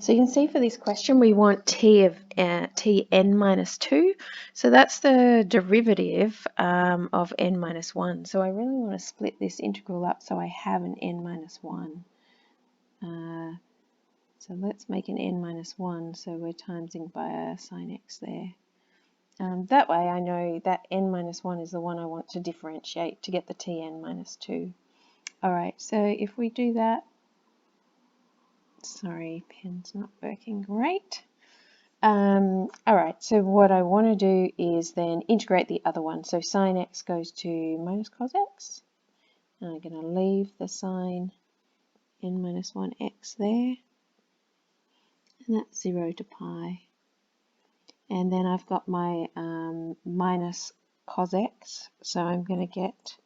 So you can see for this question we want t of tn minus 2. So that's the derivative of n minus 1. So I really want to split this integral up so I have an n minus 1. So let's make an n minus 1, so we're timesing by a sine x there. That way I know that n minus 1 is the one I want to differentiate to get the tn minus 2. Alright, so if we do that, sorry, pen's not working great. Alright, so what I want to do is then integrate the other one. So sine x goes to minus cos x. And I'm going to leave the sine n minus 1x there. And that's 0 to pi. And then I've got my minus cos x. So I'm going to get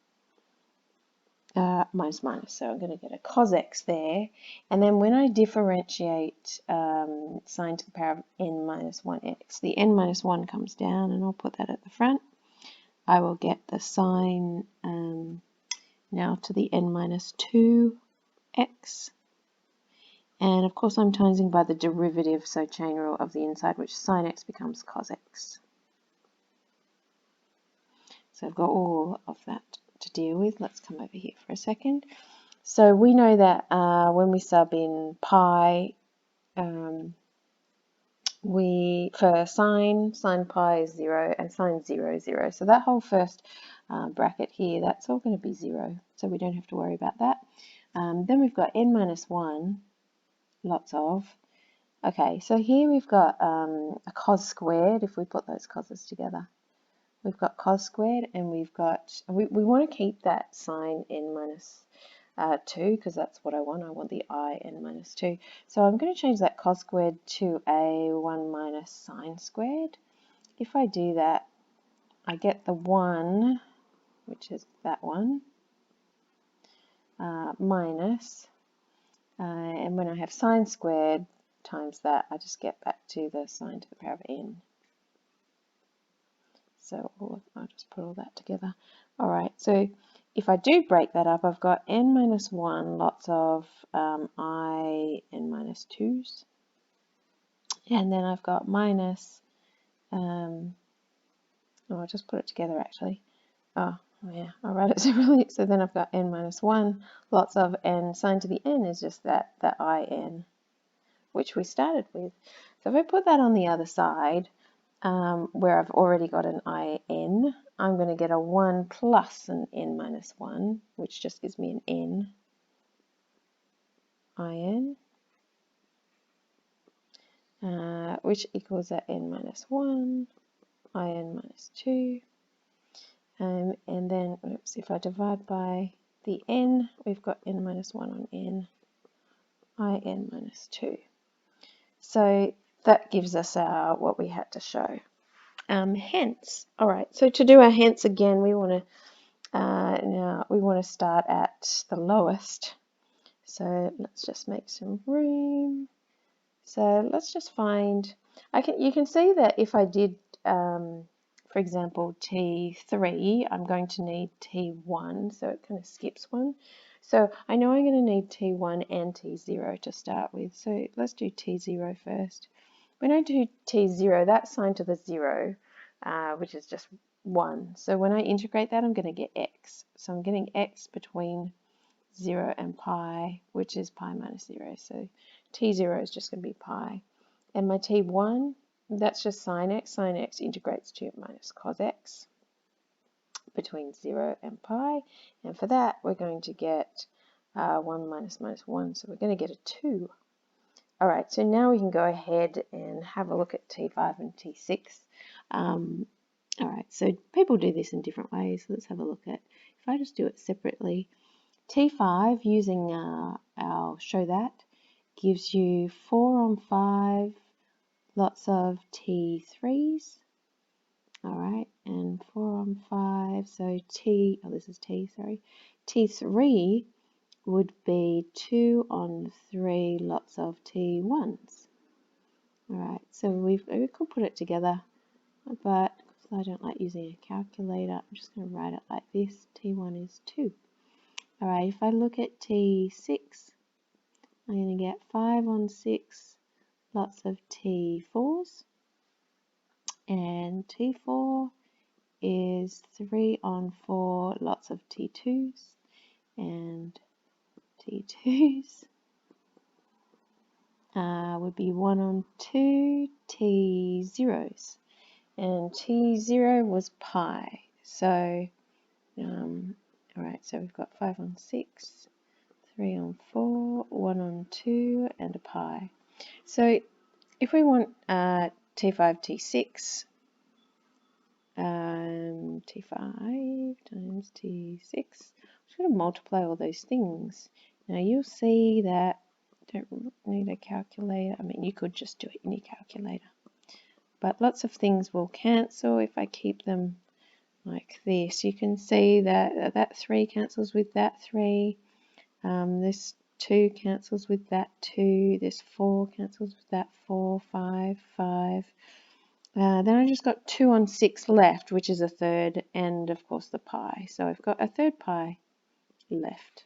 minus, so I'm going to get a cos x there, and then when I differentiate sine to the power of n minus 1x, the n minus 1 comes down, and I'll put that at the front. I will get the sine now to the n minus 2x, and of course I'm timesing by the derivative, so chain rule of the inside, which sine x becomes cos x. So I've got all of that to deal with. Let's come over here for a second. So we know that when we sub in pi, for sine pi is 0 and sine 0, 0. So that whole first bracket here, that's all going to be 0. So we don't have to worry about that. Then we've got n minus 1, lots of. Okay, so here we've got a cos squared, if we put those cos's together. We've got cos squared, and we've got, we want to keep that sine n minus 2, because that's what I want. I want the I n minus 2. So I'm going to change that cos squared to a 1 minus sine squared. If I do that, I get the 1, which is that one, minus, and when I have sine squared times that, I just get back to the sine to the power of n. So I'll just put all that together. All right, so if I do break that up, I've got n minus 1, lots of I n minus 2's. And then I've got minus, I'll just put it together actually. Oh, yeah, I'll write it separately. So then I've got n minus 1, lots of, and sine to the n is just that I n, which we started with. So if I put that on the other side, where I've already got an in, I'm going to get a 1 plus an n minus 1, which just gives me an in, which equals that n minus 1, in minus 2. And then, oops, if I divide by the n, we've got n minus 1 on n, in minus 2. So that gives us what we had to show. Hence, all right, so to do our hence again, we want to now we want to start at the lowest. So let's just make some room. So let's just find, you can see that if I did, for example, T3, I'm going to need T1, so it kind of skips one. So I know I'm going to need T1 and T0 to start with. So let's do T0 first. When I do T0, that's sine to the 0, which is just 1. So when I integrate that, I'm going to get x. So I'm getting x between 0 and pi, which is pi minus 0. So T0 is just going to be pi. And my T1, that's just sine x. Sine x integrates to minus cos x between 0 and pi. And for that, we're going to get 1 minus minus 1. So we're going to get a 2. All right, so now we can go ahead and have a look at T5 and T6. All right, so people do this in different ways. Let's have a look at, if I just do it separately, T5 using our show that gives you 4 on 5, lots of T3s. All right, and 4 on 5, so this is T, sorry. T3 would be 2 on 3, lots of T1s. All right, so we could put it together, but because I don't like using a calculator, I'm just going to write it like this. T1 is 2. All right, if I look at T6, I'm going to get 5 on 6, lots of T4s, and T4 is 3 on 4, lots of T2s, and T2s would be 1 on 2 T0s, and T0 was pi. So, alright, so we've got 5 on 6, 3 on 4, 1 on 2, and a pi. So if we want T5, T6, T5 times T6, I'm just going to multiply all those things. Now you'll see that you don't need a calculator. I mean, you could just do it in your calculator. But lots of things will cancel if I keep them like this. You can see that that 3 cancels with that 3. This 2 cancels with that 2. This 4 cancels with that 4, 5, 5. Then I just got 2 on 6 left, which is a third, and of course the pi. So I've got a third pi left.